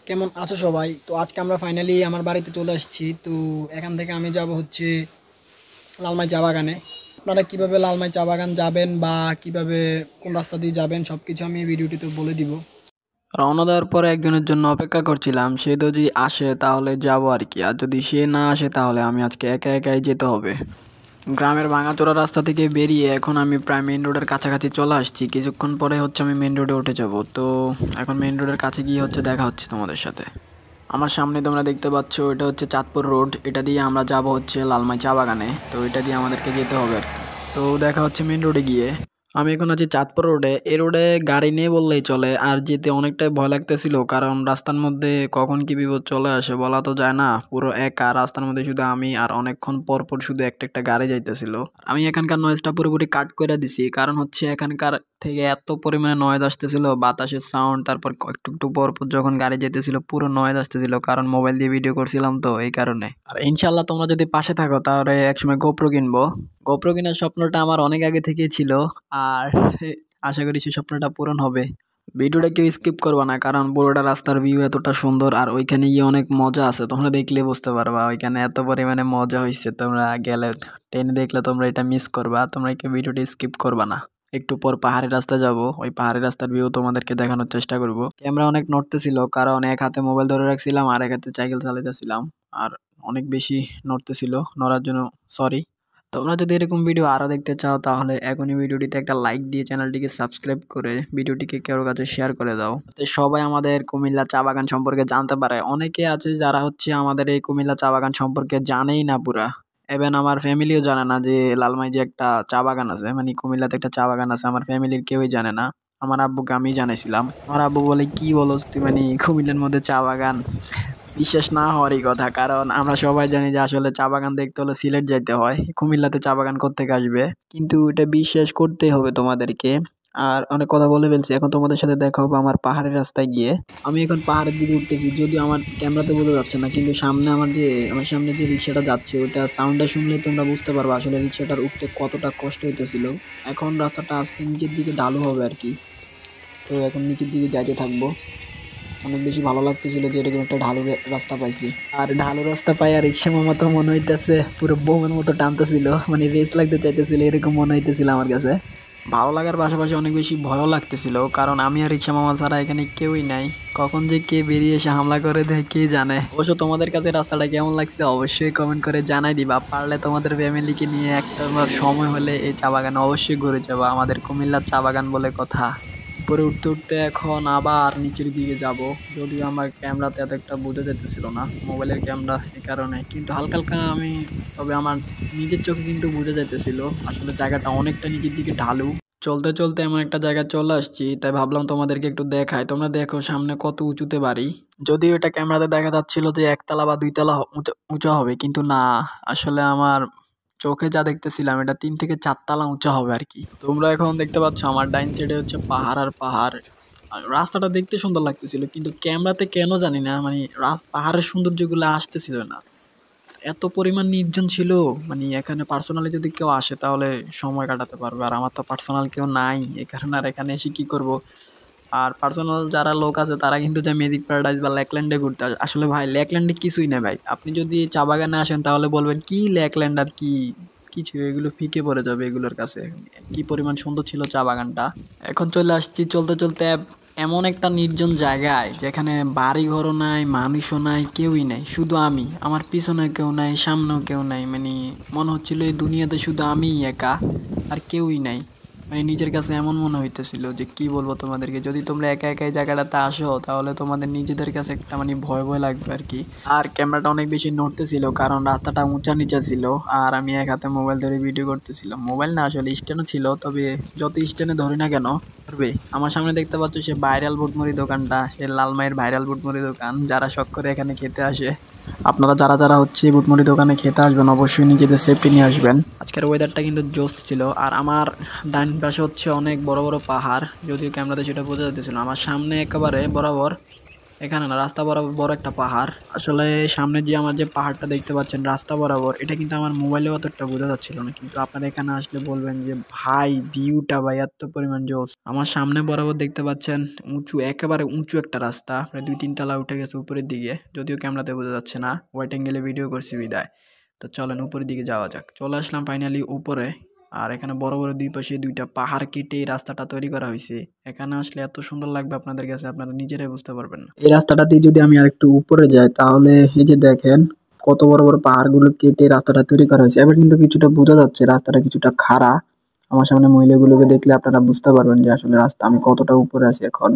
কেমন আছো সবাই? তো আজকে আমরা ফাইনালি আমার বাড়িতে চলে আসছি। তো এখান থেকে আমি যাব হচ্ছে লালমাই চা বাগানে। আপনারা কিভাবে লালমাই চা বাগান যাবেন বা কিভাবে কোন রাস্তা দিয়ে যাবেন সব কিছু আমি এই ভিডিওটিতে বলে দিব। রওনা দেওয়ার পরে একজনের জন্য অপেক্ষা করছিলাম, সে যদি আসে তাহলে যাব আর কি, আর যদি সে না আসে তাহলে আমি আজকে একা একাই যেতে হবে। গ্রামের ভাঙাচোরা রাস্তা থেকে বেরিয়ে এখন আমি প্রায় মেন রোডের কাছাকাছি চলে আসছি। কিছুক্ষণ পরে হচ্ছে আমি মেন রোডে উঠে যাব। তো এখন মেন রোডের কাছে গিয়ে হচ্ছে দেখা হচ্ছে তোমাদের সাথে। আমার সামনে তোমরা দেখতে পাচ্ছ এটা হচ্ছে চাঁদপুর রোড, এটা দিয়ে আমরা যাব হচ্ছে লালমাই চা বাগানে। তো এটা দিয়ে আমাদেরকে যেতে হবে আর কি। তো দেখা হচ্ছে মেন রোডে গিয়ে। আমি এখন আছি চাঁদপুর রোডে। এই রোডে গাড়ি নেই বললেই চলে, আর যেতে অনেকটাই ভয় লাগতেছিল, কারণ রাস্তার মধ্যে কখন কি বিপদ চলে আসে বলা তো যায় না। পুরো একা রাস্তার মধ্যে শুধু আমি, আর অনেকক্ষণ পর পর শুধু একটা একটা গাড়ি যাইতেছিল। আমি এখানকার নয়েজটা পুরোপুরি কাট করে দিছি, কারণ হচ্ছে এখানকার থেকে এত পরিমাণে নয়েজ আসতেছিল, বাতাসের সাউন্ড, তারপর একটু একটু পর পর যখন গাড়ি যেতেছিল পুরো নয়েজ আসতেছিল, কারণ মোবাইল দিয়ে ভিডিও করছিলাম তো এই কারণে। আর ইনশাল্লাহ তোমরা যদি পাশে থাকো তাহলে একসময় গোপ্রো কিনবো। গোপ্রো কেনার স্বপ্নটা আমার অনেক আগে থেকেই ছিল, আর আশা করি সেই স্বপ্নটা পূরণ হবে। ভিডিওটা কেউ স্কিপ করবা না, কারণ পুরোটা রাস্তার ভিউ এতটা সুন্দর, আর ওইখানে গিয়ে অনেক মজা আছে, তোমরা দেখলে বুঝতে পারবা ওইখানে এত পরিমাণে মজা হয়েছে। তোমরা গেলে ট্রেনে দেখলে তোমরা এটা মিস করবা, তোমরা কেউ ভিডিওটা স্কিপ করবা না। একটু পর পাহাড়ি রাস্তা যাব, ওই পাহাড়ি রাস্তার ভিউ তোমাদেরকে দেখানোর চেষ্টা করব। ক্যামেরা অনেক নড়তেছিল, কারণ এক হাতে মোবাইল ধরে রাখছিলাম আর এক হাতে সাইকেল চালাইতেছিলাম, আর অনেক বেশি নড়তেছিল, নড়ার জন্য সরি। তোমরা যদি এরকম ভিডিও আরও দেখতে চাও তাহলে এখনই ভিডিওটিতে একটা লাইক দিয়ে চ্যানেলটিকে সাবস্ক্রাইব করে ভিডিওটিকে কারোর কাছে শেয়ার করে দাও, যাতে সবাই আমাদের কুমিল্লা চা বাগান সম্পর্কে জানতে পারে। অনেকে আছে যারা হচ্ছে আমাদের এই কুমিল্লা চা বাগান সম্পর্কে জানেই না পুরা। ইভেন আমার ফ্যামিলিও জানে না যে লালমাই যে একটা চা বাগান আছে, মানে কুমিল্লাতে একটা চা বাগান আছে, আমার ফ্যামিলির কেউই জানে না। আমার আব্বুকে আমি জানাইছিলাম, আমার আব্বু বলে কি বলস তুই, মানে কুমিল্লার মধ্যে চা বাগান? বিশ্বাস না হওয়ারই কথা, কারণ আমরা সবাই জানি যে আসলে চা বাগান দেখতে হলে সিলেট যাইতে হয়, কুমিল্লাতে চা বাগান কোত্থেকে আসবে? কিন্তু এটা বিশ্বাস করতেই হবে তোমাদেরকে। আর অনেক কথা বলে ফেলছি, এখন তোমাদের সাথে দেখা হবে আমার পাহাড়ের রাস্তায় গিয়ে। আমি এখন পাহাড়ের দিকে উঠতেছি, যদিও আমার ক্যামেরাতে বোঝা যাচ্ছে না, কিন্তু সামনে আমার সামনে যে রিক্সাটা যাচ্ছে ওইটা সাউন্ডটা শুনলে তোমরা বুঝতে পারবে আসলে রিক্সাটার উঠতে কতটা কষ্ট হইতেছিল। এখন রাস্তাটা আস্তে নিচের দিকে ঢালু হবে আর কি। তো এখন নিচের দিকে যাইতে থাকবো। অনেক বেশি ভালো লাগতেছিল যে এরকম একটা ঢালু রাস্তা পাইছি। আর ঢালু রাস্তা পাই আর রিক্সা মামা তো মনে হইতেছে পুরো বোমের মতো টানতেছিল, মানে রেস লাগতে চাইতেছিল এরকম মনে হইতেছিল আমার কাছে। ভালো লাগার পাশাপাশি অনেক বেশি ভয়ও লাগতেছিল, কারণ আমি আর রিক্সা মামা ছাড়া এখানে কেউই নাই। কখন যে কে বেরিয়ে এসে হামলা করে দেয় কে জানে। অবশ্য তোমাদের কাছে রাস্তাটা কেমন লাগছে অবশ্যই কমেন্ট করে জানাই দিবা। পারলে তোমাদের ফ্যামিলিকে নিয়ে একটা সময় হলে এই চা বাগানে অবশ্যই ঘুরে যাবা, আমাদের কুমিল্লার চা বাগান বলে কথা। উপরে উঠতে উঠতে এখন আবার নিচের দিকে যাব, যদিও আমার ক্যামেরাতে এত একটা বোঝা যেতেছিল না, মোবাইলের ক্যামেরা এই কারণে, কিন্তু হালকা হালকা আমি, তবে আমার নিজের চোখে কিন্তু বোঝা যাইতেছিল আসলে জায়গাটা অনেকটা নিচের দিকে ঢালু। চলতে চলতে এমন একটা জায়গায় চলে আসছি, তাই ভাবলাম তোমাদেরকে একটু দেখাই। তোমরা দেখো সামনে কত উঁচুতে বাড়ি, যদিও এটা ক্যামেরাতে দেখা যাচ্ছিল যে একতলা বা দুইতলা উঁচা হবে, কিন্তু না, আসলে আমার চোখে যা দেখতেছিলাম এটা 3 থেকে 4 তালা উঁচা হবে আর কি। তোমরা এখন দেখতে পাচ্ছ আমার ডাইন সাইডে হচ্ছে পাহাড় আর পাহাড়। আর রাস্তাটা দেখতে সুন্দর লাগতেছিল, কিন্তু ক্যামেরাতে কেন জানি না মানে পাহাড়ের সৌন্দর্যগুলো আসতেছিল না, এত পরিমাণ নির্জন ছিল। মানে এখানে পার্সোনালি যদি কেউ আসে তাহলে সময় কাটাতে পারবে, আর আমার তো পার্সোনাল কেউ নাই, এই কারণে আর এখানে এসে কি করব। আর পার্সোনাল যারা লোক আছে তারা কিন্তু যায় ম্যাজিক প্যারাডাইস বা লেকল্যান্ডে ঘুরতে আসে। আসলে ভাই লেকল্যান্ডে কিছুই না ভাই, আপনি যদি চা বাগানে আসেন তাহলে বলবেন কি লেকল্যান্ড আর কি, কিছু এগুলো ফিকে পড়ে যাবে এগুলোর কাছে। কি পরিমাণ সুন্দর ছিল চা বাগানটা। এখন চলে আসছি চলতে চলতে এমন একটা নির্জন জায়গায় যেখানে বাড়ি ঘরও নাই, মানুষও নাই, কেউই নাই, শুধু আমি, আমার পিছনে কেউ নাই, সামনেও কেউ নাই, মানে মনে হচ্ছিল এই দুনিয়াতে শুধু আমিই একা, আর কেউই নাই। মানে নিজের কাছে এমন মনে হইতেছিল যে কি বলবো তোমাদেরকে, যদি তোমরা একা একা এই জায়গাটাতে আসো তাহলে তোমাদের নিজেদের কাছে একটা মানে ভয় ভয় লাগবে আর কি। আর ক্যামেরাটা অনেক বেশি নড়তেছিল, কারণ রাস্তাটা উঁচা নিচা ছিল, আর আমি এক হাতে মোবাইল ধরে ভিডিও করতেছিলাম। মোবাইল না, আসলে স্ট্যান্ডও ছিল, তবে যত স্ট্যান্ডে ধরি না কেন ধরবে। আমার সামনে দেখতে পাচ্ছ সে ভাইরাল বুটমুড়ি দোকানটা, সে লালমাইয়ের ভাইরাল বুটমুড়ি দোকান, যারা শখ করে এখানে খেতে আসে। আপনারা যারা যারা হচ্ছে বুটমুড়ি দোকানে খেতে আসবেন অবশ্যই নিজেদের সেফটি নিয়ে আসবেন। আজকের ওয়েদারটা কিন্তু জোস ছিল। আর আমার ডান পাশে হচ্ছে অনেক বড় বড় পাহাড়, যদিও ক্যামেরাতে সেটা বোঝা যাচ্ছিল। আমার সামনে একেবারে বরাবর এখানে না রাস্তা বরাবর বড় একটা পাহাড়। আসলে সামনে যে আমার যে পাহাড়টা দেখতে পাচ্ছেন রাস্তা বরাবর, এটা কিন্তু আমার মোবাইলে অতটা বোঝা যাচ্ছিল না, কিন্তু আপনারা এখানে আসলে বলবেন যে ভাই ভিউটা ভাই এত পরিমাণ জোস। আমার সামনে বরাবর দেখতে পাচ্ছেন উঁচু, একেবারে উঁচু একটা রাস্তা, প্রায় 2-3 তলা উঠে গেছে উপরের দিকে, যদিও ক্যামেরাতে বোঝা যাচ্ছে না, ওয়াইড অ্যাঙ্গেলে ভিডিও করছি বিদায়। তো চলেন উপরের দিকে যাওয়া যাক। চলে আসলাম ফাইনালি উপরে। আর এখানে বড় বড় দুই পাশে দুইটা পাহাড় কেটে এই রাস্তাটা তৈরি করা হয়েছে। এখানে আসলে এত সুন্দর লাগবে আপনাদের কাছে, আপনারা নিজেরাই বুঝতে পারবেন না। এই রাস্তাটা দিয়ে যদি আমি আরেকটু উপরে যাই, তাহলে এই যে দেখেন কত বড় বড় পাহাড়গুলো কেটে রাস্তাটা তৈরি করা হয়েছে। এবার কিন্তু কিছুটা বোঝা যাচ্ছে রাস্তাটা কিছুটা খাড়া। আমার সামনে মহিলাগুলোকে দেখলে আপনারা বুঝতে পারবেন যে আসলে রাস্তা আমি কতটা উপরে আছি এখন।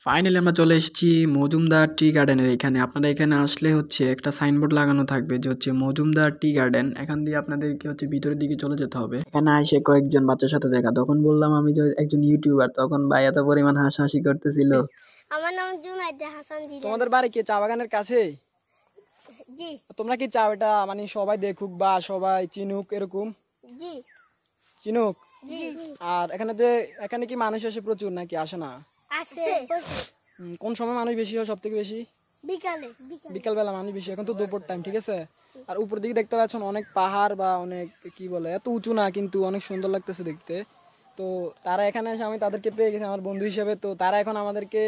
ফাইনালি আমরা চলে এসেছি মজুমদার টি গার্ডেনের এখানে। আপনারা এখানে আসলে হচ্ছে একটা সাইনবোর্ড লাগানো থাকবে যে হচ্ছে মজুমদার টি গার্ডেন। এখান দিয়ে আপনাদেরকে হচ্ছে ভিতরের দিকে চলে যেতে হবে। এখানে এসে কয়েকজন বাচ্চার সাথে দেখা, তখন বললাম আমি যে একজন ইউটিউবার, তখন ভাই এত পরিমাণ হাসাহাসি করতেছিল। আমার নাম জুনাইদা হাসান জিলা। তোমাদের বাড়ি কি চা বাগানের কাছে? জি। তোমরা কি চাও এটা মানে সবাই দেখুক বা সবাই চিনুক এরকম? জি। চিনুক? জি। আর এখানে কি মানুষ আসে প্রচুর নাকি আসে না? আসে। কোন সময় মানুষ বেশি হয় সব থেকে বেশি? বিকালে। বিকালবেলা মানুষ বেশি, এখন তো দুপুর টাইম, ঠিক আছে। আর উপর দিকে দেখতে পাচ্ছেন অনেক পাহাড় বা অনেক কি বলে, এত উঁচু না কিন্তু অনেক সুন্দর লাগতেছে দেখতে। তো তারা এখানে এসে আমি তাদেরকে পেয়ে গেছি আমার বন্ধু হিসেবে, তো তারা এখন আমাদেরকে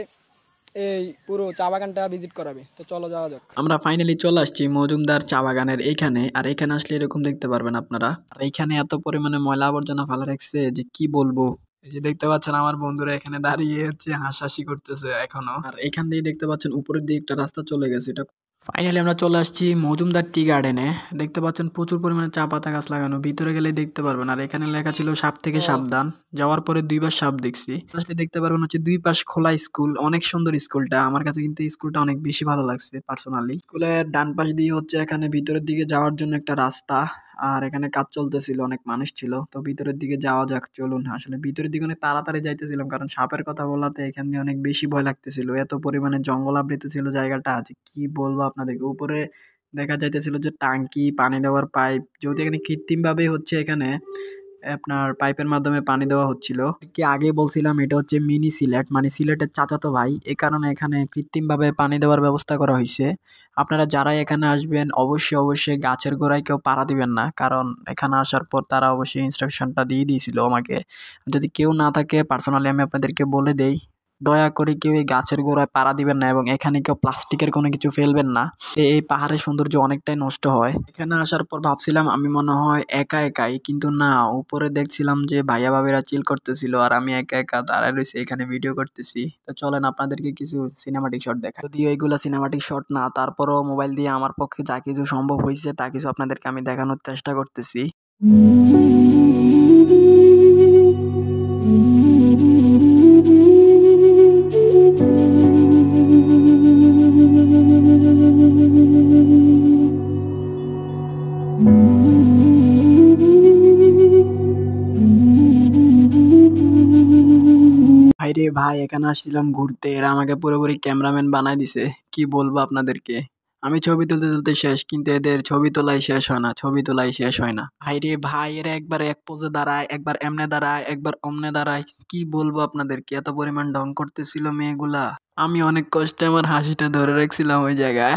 এই পুরো চা বাগানটা ভিজিট করাবে। তো চলো যাওয়া যাক। আমরা ফাইনালি চলে আসছি মজুমদার চা বাগানের এইখানে। আর এখানে আসলে এরকম দেখতে পারবেন আপনারা। আর এইখানে এত পরিমাণে ময়লা আবর্জনা ফেলা রাখছে যে কি বলবো। এই যে দেখতে পাচ্ছেন আমার বন্ধুরা এখানে দাঁড়িয়ে হচ্ছে হাসাহাসি করতেছে এখনো। আর এখান দিয়ে দেখতে পাচ্ছেন উপরের দিকে একটা রাস্তা চলে গেছে। এটা ফাইনালি আমরা চলে আসছি মজুমদার টি গার্ডেনে। দেখতে পাচ্ছেন প্রচুর পরিমাণে চা পাতা গাছ লাগানো, ভিতরে গেলে দেখতে পারবেন। আর এখানে লেখা ছিল সাপ থেকে সাবধান। যাওয়ার পরে 2বার সাপ দেখছি। আসলে দেখতে পারবেন হচ্ছে 2 পাশ খোলা স্কুল, অনেক সুন্দর স্কুলটা। আমার কাছে কিন্তু এই স্কুলটা অনেক বেশি ভালো লাগছে পার্সোনালি। স্কুলের ডান পাশ দিয়ে হচ্ছে এখানে ভিতরের দিকে যাওয়ার জন্য একটা রাস্তা। আর এখানে কাজ চলতেছিল, অনেক মানুষ ছিল। তো ভিতরের দিকে যাওয়া যাক, চলুন। আসলে ভিতরের দিকে অনেক তাড়াতাড়ি যাইতেছিলাম, কারণ সাপের কথা বলাতে এখান দিয়ে অনেক বেশি ভয় লাগতেছিল। এত পরিমাণে জঙ্গল আবৃত ছিল জায়গাটা, আছে কি বলবো আপনাদেরকে। উপরে দেখা যাইতেছিল যে টাঙ্কি, পানি দেওয়ার পাইপ, যেহেতু এখানে কৃত্রিম ভাবে হচ্ছে এখানে আপনার পাইপের মাধ্যমে পানি দেওয়া হচ্ছিল। কি আগে বলছিলাম এটা হচ্ছে মিনি সিলেট, মানে সিলেটের চাচাতো ভাই, এ কারণে এখানে কৃত্রিমভাবে পানি দেওয়ার ব্যবস্থা করা হয়েছে। আপনারা যারাই এখানে আসবেন অবশ্যই গাছের গোড়ায় কেউ পাড়া দিবেন না, কারণ এখানে আসার পর তারা অবশ্যই ইনস্ট্রাকশনটা দিয়ে দিয়েছিল আমাকে। যদি কেউ না থাকে পার্সোনালি আমি আপনাদেরকে বলে দেই, দয়া করে কেউ এই গাছের গোড়ায় পাড়া দিবেন না এবং এখানে কেউ প্লাস্টিকের কোনো কিছু ফেলবেন না। এই পাহাড়ের সৌন্দর্য অনেকটাই নষ্ট হয়। এখানে আসার পর ভাবছিলাম আমি মনে হয় একা একাই, কিন্তু না, উপরে দেখছিলাম যে ভাইয়া ভাবিরা চিল করতেছিল আর আমি একা একা দাঁড়ায় রয়েছি এখানে ভিডিও করতেছি। তো চলেন আপনাদেরকে কিছু সিনেমাটিক শট দেখা, যদিও এইগুলা সিনেমাটিক শট না, তারপরও মোবাইল দিয়ে আমার পক্ষে যা কিছু সম্ভব হয়েছে তা কিছু আপনাদেরকে আমি দেখানোর চেষ্টা করতেছি। ভাইরে ভাই, এখানে আসছিলাম ঘুরতে, এরা আমাকে পুরোপুরি ক্যামেরাম্যান বানাই দিছে। কি বলবো আপনাদেরকে, আমি ছবি তুলতে তুলতে শেষ, কিন্তু এদের ছবি তোলাই শেষ হয় না, ছবি তোলাই শেষ হয় না। ভাইরে ভাই, এরা একবার এক পোজে দাঁড়ায়, একবার এমনে দাঁড়ায়, একবার অমনে দাঁড়ায়। কি বলবো আপনাদেরকে, এত পরিমাণ ঢং করতেছিল মেয়েগুলা। আমি অনেক কষ্টে আমার হাসিটা ধরে রাখছিলাম ওই জায়গায়।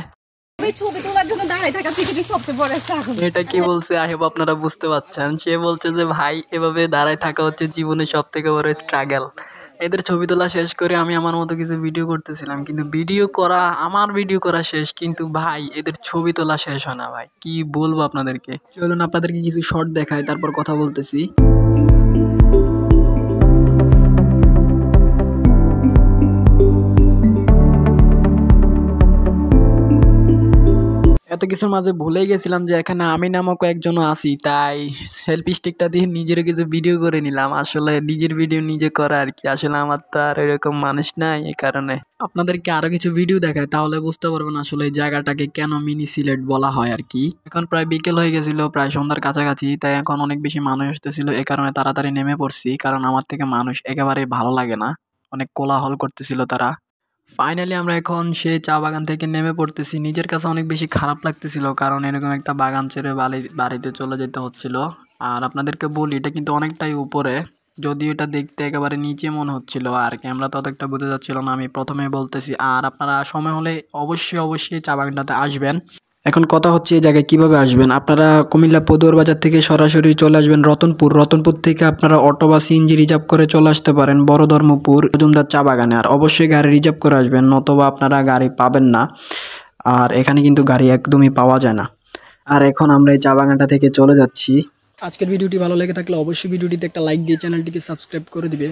এটা কি বলছে আই হোপ আপনারা বুঝতে পারছেন। সে বলছে যে ভাই এভাবে দাঁড়ায় থাকা হচ্ছে জীবনে সব থেকে বড় স্ট্রাগল। এদের ছবি তোলা শেষ করে আমি আমার মতো কিছু ভিডিও করতেছিলাম, কিন্তু আমার ভিডিও করা শেষ, কিন্তু ভাই এদের ছবি তোলা শেষ হয় না ভাই। কি বলবো আপনাদেরকে, চলুন আপনাদেরকে কিছু শর্ট দেখাই, তারপর কথা বলতেছি। এত কিছুর মাঝে ভুলে গেছিলাম যে এখানে আমি নামক একজনও আছি, তাই সেলফি স্টিকটা দিয়ে নিজের কিছু ভিডিও করে নিলাম। আসলে নিজের ভিডিও নিজে করা আর কি, আসলে আমার তো আর এরকম মানুষ নাই, এই কারণে আপনাদেরকে আরো কিছু ভিডিও দেখায়, তাহলে বুঝতে পারবেন আসলে এই জায়গাটাকে কেন মিনি সিলেট বলা হয় আর কি। এখন প্রায় বিকেল হয়ে গেছিল, প্রায় সন্ধ্যার কাছাকাছি, তাই এখন অনেক বেশি মানুষ আসতেছিল, এই কারণে তাড়াতাড়ি নেমে পড়ছি, কারণ আমার থেকে মানুষ একেবারেই ভালো লাগে না, অনেক কোলাহল করতেছিল তারা। ফাইনালি আমরা এখন সেই চা বাগান থেকে নেমে পড়তেছি। নিজের কাছে অনেক বেশি খারাপ লাগতেছিল, কারণ এরকম একটা বাগান ছেড়ে বাড়িতে চলে যেতে হচ্ছিল। আর আপনাদেরকে বলি এটা কিন্তু অনেকটাই উপরে, যদিও এটা দেখতে একেবারে নিচে মনে হচ্ছিল আর ক্যামেরা তো অতটা বোঝা যাচ্ছিল না, আমি প্রথমে বলতেছি। আর আপনারা সময় হলে অবশ্যই চা বাগানটাতে আসবেন। এখন কথা হচ্ছে এই জায়গায় কিভাবে আসবেন। আপনারা কুমিল্লা পদুয়ার বাজার থেকে সরাসরি চলে আসবেন রতনপুর থেকে আপনারা অটো বা সিএনজি রিজার্ভ করে চলে আসতে পারেন বড় ধর্মপুর মজুমদার চা বাগানে। আর অবশ্যই গাড়ি রিজার্ভ করে আসবেন, নতবা আপনারা গাড়ি পাবেন না। আর এখানে কিন্তু গাড়ি একদমই পাওয়া যায় না। আর এখন আমরা এই চা বাগানটা থেকে চলে যাচ্ছি। আজকের ভিডিওটি ভালো লেগে থাকলে অবশ্যই ভিডিওটিতে একটা লাইক দিয়ে চ্যানেলটিকে সাবস্ক্রাইব করে দিবে।